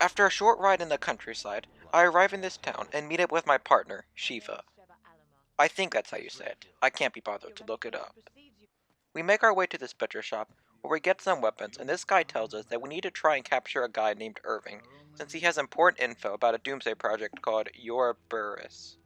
After a short ride in the countryside, I arrive in this town and meet up with my partner, Sheva. I think that's how you say it. I can't be bothered to look it up. We make our way to this butcher shop, where we get some weapons, and this guy tells us that we need to try and capture a guy named Irving, since he has important info about a doomsday project called Ouroboros.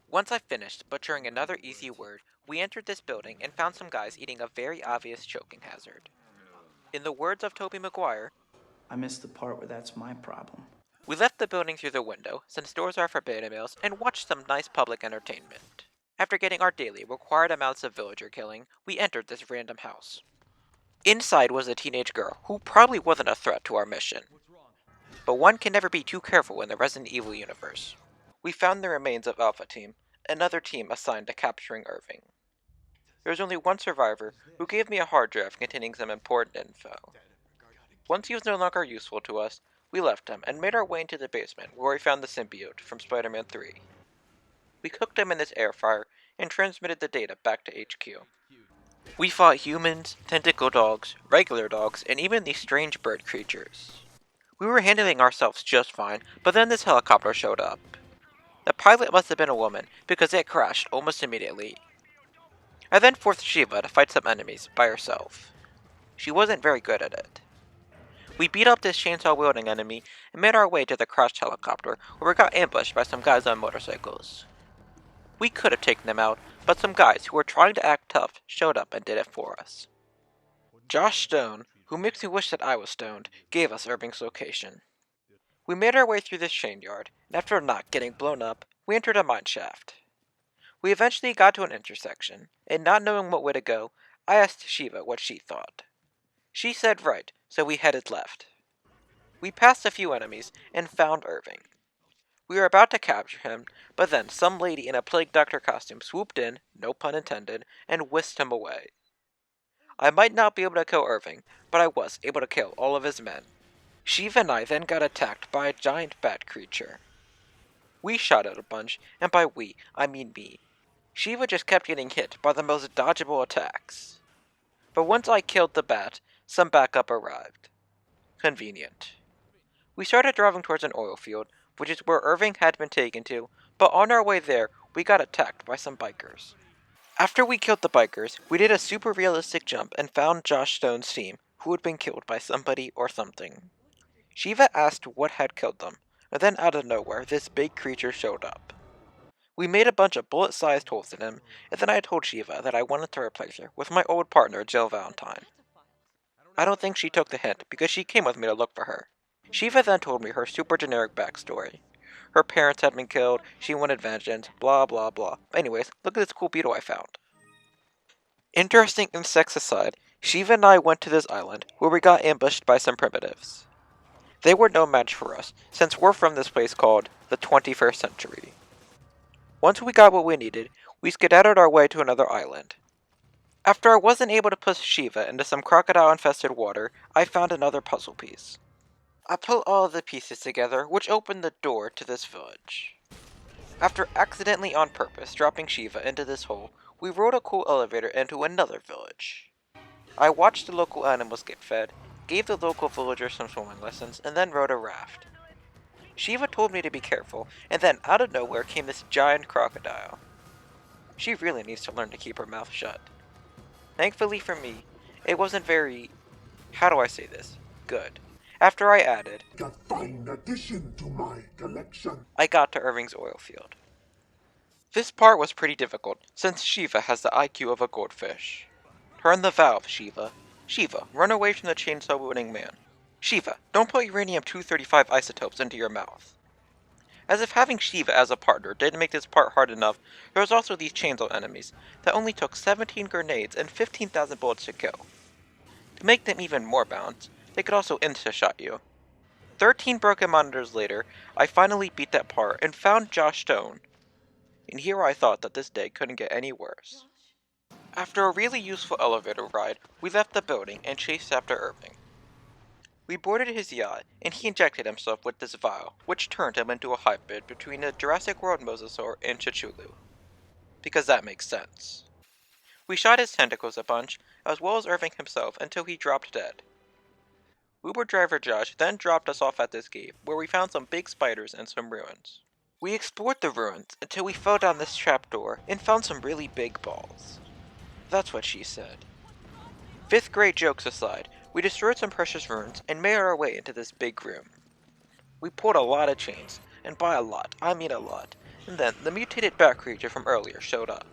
Once I finished butchering another easy word, we entered this building and found some guys eating a very obvious choking hazard. In the words of Toby Maguire, I missed the part where that's my problem. we left the building through the window, since doors are for beta males, and watched some nice public entertainment. After getting our daily required amounts of villager killing, we entered this random house. Inside was a teenage girl, who probably wasn't a threat to our mission. But one can never be too careful in the Resident Evil universe. We found the remains of Alpha Team, another team assigned to capturing Irving. There was only one survivor, who gave me a hard drive containing some important info. Once he was no longer useful to us, we left him and made our way into the basement where we found the symbiote from Spider-Man 3. We cooked him in this air fryer and transmitted the data back to HQ. We fought humans, tentacle dogs, regular dogs, and even these strange bird creatures. We were handling ourselves just fine, but then this helicopter showed up. The pilot must have been a woman, because it crashed almost immediately. I then forced Sheva to fight some enemies by herself. She wasn't very good at it. We beat up this chainsaw-wielding enemy and made our way to the crashed helicopter, where we got ambushed by some guys on motorcycles. We could have taken them out, but some guys who were trying to act tough showed up and did it for us. Josh Stone, who makes me wish that I was stoned, gave us Irving's location. We made our way through this chain yard, and after not getting blown up, we entered a mine shaft. We eventually got to an intersection, and not knowing what way to go, I asked Sheva what she thought. She said right, so we headed left. We passed a few enemies and found Irving. We were about to capture him, but then some lady in a plague doctor costume swooped in, no pun intended, and whisked him away. I might not be able to kill Irving, but I was able to kill all of his men. Sheva and I then got attacked by a giant bat creature. We shot at a bunch, and by we, I mean me. Sheva just kept getting hit by the most dodgeable attacks. But once I killed the bat, some backup arrived. Convenient. We started driving towards an oil field, which is where Irving had been taken to, but on our way there, we got attacked by some bikers. After we killed the bikers, we did a super realistic jump and found Josh Stone's team, who had been killed by somebody or something. Sheva asked what had killed them, and then out of nowhere, this big creature showed up. We made a bunch of bullet-sized holes in him, and then I told Sheva that I wanted to replace her with my old partner, Jill Valentine. I don't think she took the hint, because she came with me to look for her. Sheva then told me her super generic backstory. Her parents had been killed, she wanted vengeance, blah blah blah. Anyways, look at this cool beetle I found. Interesting insects aside, Sheva and I went to this island, where we got ambushed by some primitives. They were no match for us, since we're from this place called the 21st century. Once we got what we needed, we skedaddled our way to another island. After I wasn't able to push Sheva into some crocodile-infested water, I found another puzzle piece. I put all of the pieces together, which opened the door to this village. After accidentally on purpose dropping Sheva into this hole, we rode a cool elevator into another village. I watched the local animals get fed, gave the local villagers some swimming lessons, and then rode a raft. Sheva told me to be careful, and then out of nowhere came this giant crocodile. She really needs to learn to keep her mouth shut. Thankfully for me, it wasn't very, how do I say this, good. After I added, A fine addition to my collection. I got to Irving's oil field. This part was pretty difficult, since Sheva has the IQ of a goldfish. Turn the valve, Sheva. Sheva, run away from the chainsaw-wielding man. Sheva, don't put uranium-235 isotopes into your mouth. As if having Sheva as a partner didn't make this part hard enough, there was also these chainsaw enemies that only took 17 grenades and 15,000 bullets to kill. To make them even more balanced, they could also insta-shot you. 13 broken monitors later, I finally beat that part and found Josh Stone. And here I thought that this day couldn't get any worse. After a really useful elevator ride, we left the building and chased after Irving. We boarded his yacht, and he injected himself with this vial, which turned him into a hybrid between a Jurassic World mosasaur and Kijuju. Because that makes sense. We shot his tentacles a bunch, as well as Irving himself, until he dropped dead. Uber driver Josh then dropped us off at this cave, where we found some big spiders and some ruins. We explored the ruins until we fell down this trapdoor and found some really big balls. That's what she said. 5th grade jokes aside, we destroyed some precious ruins and made our way into this big room. We pulled a lot of chains, and by a lot, I mean a lot, and then the mutated bat creature from earlier showed up.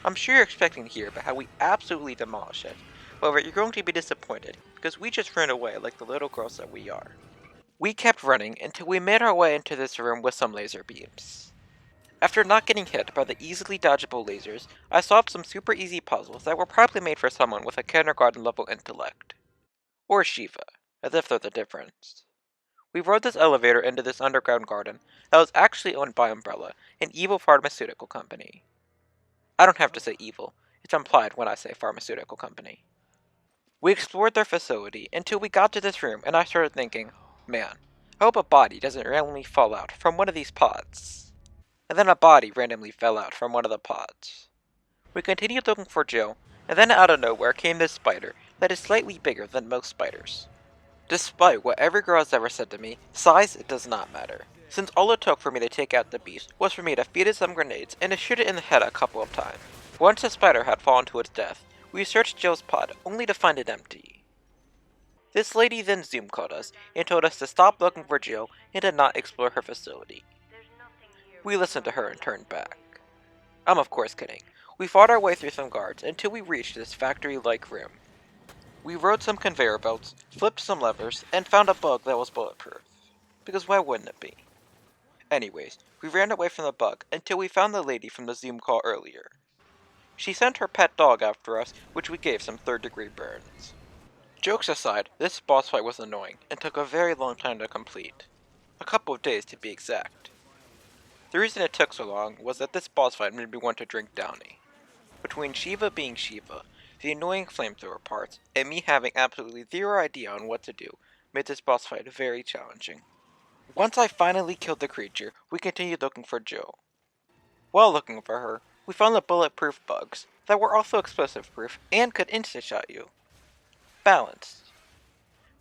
I'm sure you're expecting to hear about how we absolutely demolished it. However, you're going to be disappointed, because we just ran away like the little girls that we are. We kept running until we made our way into this room with some laser beams. After not getting hit by the easily dodgeable lasers, I solved some super easy puzzles that were probably made for someone with a kindergarten level intellect. Or Sheva, as if they're the difference. We rode this elevator into this underground garden that was actually owned by Umbrella, an evil pharmaceutical company. I don't have to say evil, it's implied when I say pharmaceutical company. We explored their facility until we got to this room and I started thinking, man, I hope a body doesn't randomly fall out from one of these pods. And then a body randomly fell out from one of the pods. We continued looking for Joe, and then out of nowhere came this spider that is slightly bigger than most spiders. Despite what every girl has ever said to me, size does not matter, since all it took for me to take out the beast was for me to feed it some grenades and to shoot it in the head a couple of times. Once the spider had fallen to its death, we searched Joe's pod only to find it empty. This lady then Zoom called us and told us to stop looking for Joe and to not explore her facility. We listened to her and turned back. I'm of course kidding. We fought our way through some guards until we reached this factory-like room. We rode some conveyor belts, flipped some levers, and found a bug that was bulletproof. Because why wouldn't it be? Anyways, we ran away from the bug until we found the lady from the Zoom call earlier. She sent her pet dog after us, which we gave some 3rd-degree burns. Jokes aside, this boss fight was annoying and took a very long time to complete. A couple of days to be exact. The reason it took so long was that this boss fight made me want to drink Downy. Between Sheva being Sheva, the annoying flamethrower parts, and me having absolutely zero idea on what to do, made this boss fight very challenging. Once I finally killed the creature, we continued looking for Joe. While looking for her, we found the bulletproof bugs, that were also explosive proof and could insta-shot you. Balanced.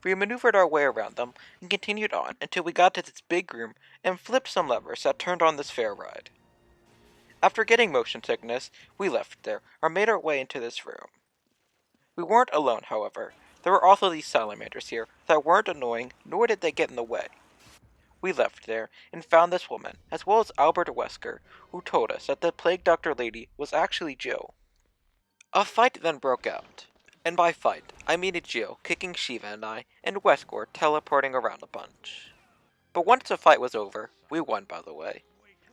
We maneuvered our way around them and continued on until we got to this big room and flipped some levers that turned on this fair ride. After getting motion sickness, we left there and made our way into this room. We weren't alone, however. There were also these salamanders here that weren't annoying, nor did they get in the way. We left there and found this woman, as well as Albert Wesker, who told us that the plague doctor lady was actually Joe. A fight then broke out. And by fight, I mean Joe kicking Sheva and I, and Wesker teleporting around a bunch. But once the fight was over, we won by the way.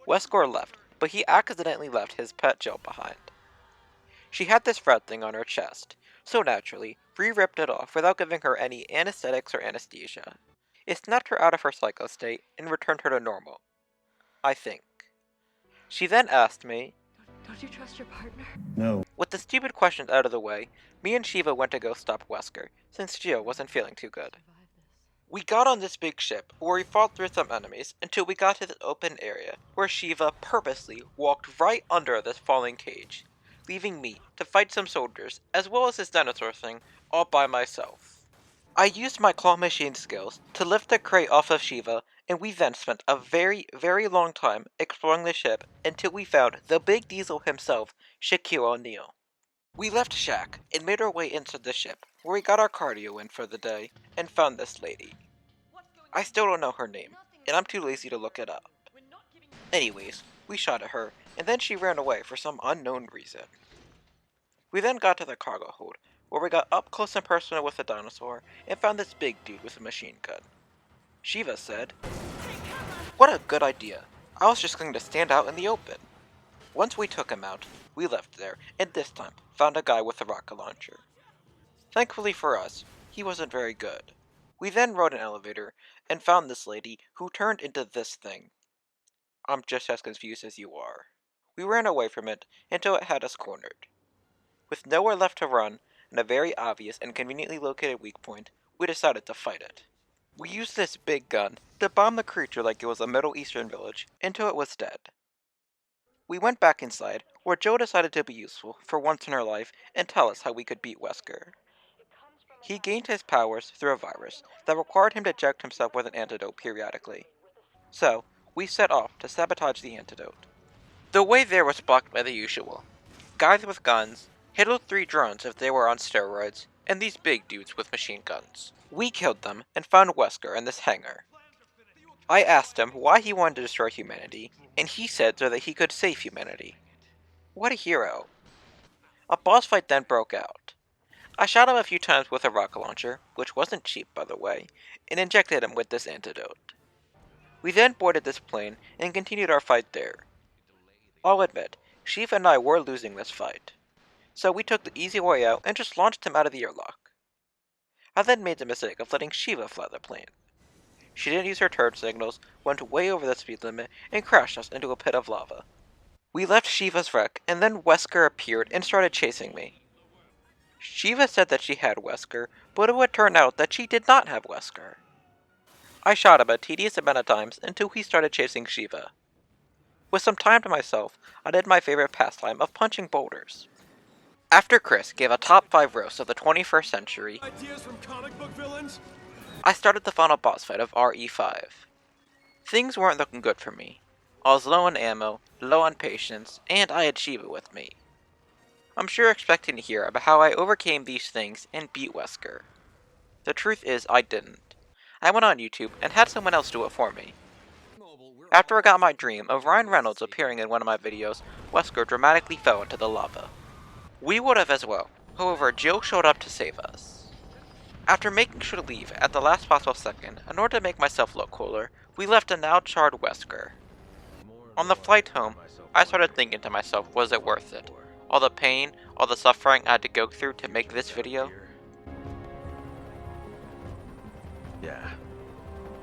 Wesker left, but he accidentally left his pet Joe behind. She had this red thing on her chest, so naturally, Bree ripped it off without giving her any anesthetics or anesthesia. It snapped her out of her psycho state and returned her to normal. I think. She then asked me, Don't you trust your partner? No. with the stupid questions out of the way, me and Sheva went to go stop Wesker, since Gio wasn't feeling too good. We got on this big ship, where we fought through some enemies until we got to this open area, where Sheva purposely walked right under this falling cage, leaving me to fight some soldiers, as well as this dinosaur thing, all by myself. I used my claw machine skills to lift the crate off of Sheva, and we then spent a very, very long time exploring the ship until we found the big diesel himself, Shaquille O'Neal. We left Shaq and made our way into the ship, where we got our cardio in for the day, and found this lady. I still don't know her name, and I'm too lazy to look it up. Anyways, we shot at her, and then she ran away for some unknown reason. We then got to the cargo hold, where we got up close and personal with the dinosaur, and found this big dude with a machine gun. Sheva said, "What a good idea. I was just going to stand out in the open." Once we took him out, we left there, and this time found a guy with a rocket launcher. Thankfully for us, he wasn't very good. We then rode an elevator, and found this lady, who turned into this thing. I'm just as confused as you are. We ran away from it, until it had us cornered. With nowhere left to run, and a very obvious and conveniently located weak point, we decided to fight it. We used this big gun to bomb the creature like it was a Middle Eastern village, until it was dead. We went back inside, where Joe decided to be useful, for once in her life, and tell us how we could beat Wesker. He gained his powers through a virus that required him to inject himself with an antidote periodically. So, we set off to sabotage the antidote. The way there was blocked by the usual. Guys with guns, Halo 3 drones if they were on steroids, and these big dudes with machine guns. We killed them and found Wesker in this hangar. I asked him why he wanted to destroy humanity, and he said so that he could save humanity. What a hero. A boss fight then broke out. I shot him a few times with a rocket launcher, which wasn't cheap by the way, and injected him with this antidote. We then boarded this plane and continued our fight there. I'll admit, Sheva and I were losing this fight, so we took the easy way out and just launched him out of the airlock. I then made the mistake of letting Sheva fly the plane. She didn't use her turn signals, went way over the speed limit, and crashed us into a pit of lava. We left Sheva's wreck, and then Wesker appeared and started chasing me. Sheva said that she had Wesker, but it would turn out that she did not have Wesker. I shot him a tedious amount of times until he started chasing Sheva. With some time to myself, I did my favorite pastime of punching boulders. After Chris gave a top 5 roast of the 21st century, Ideas from comic book villains? I started the final boss fight of RE5. Things weren't looking good for me. I was low on ammo, low on patience, and I had Sheva with me. I'm sure you're expecting to hear about how I overcame these things and beat Wesker. The truth is, I didn't. I went on YouTube and had someone else do it for me. After I got my dream of Ryan Reynolds appearing in one of my videos, Wesker dramatically fell into the lava. We would have as well, however Jill showed up to save us. After making sure to leave at the last possible second in order to make myself look cooler, we left a now charred Wesker. On the flight home, I started thinking to myself, was it worth it? All the pain, all the suffering I had to go through to make this video? Yeah,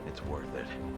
it's worth it.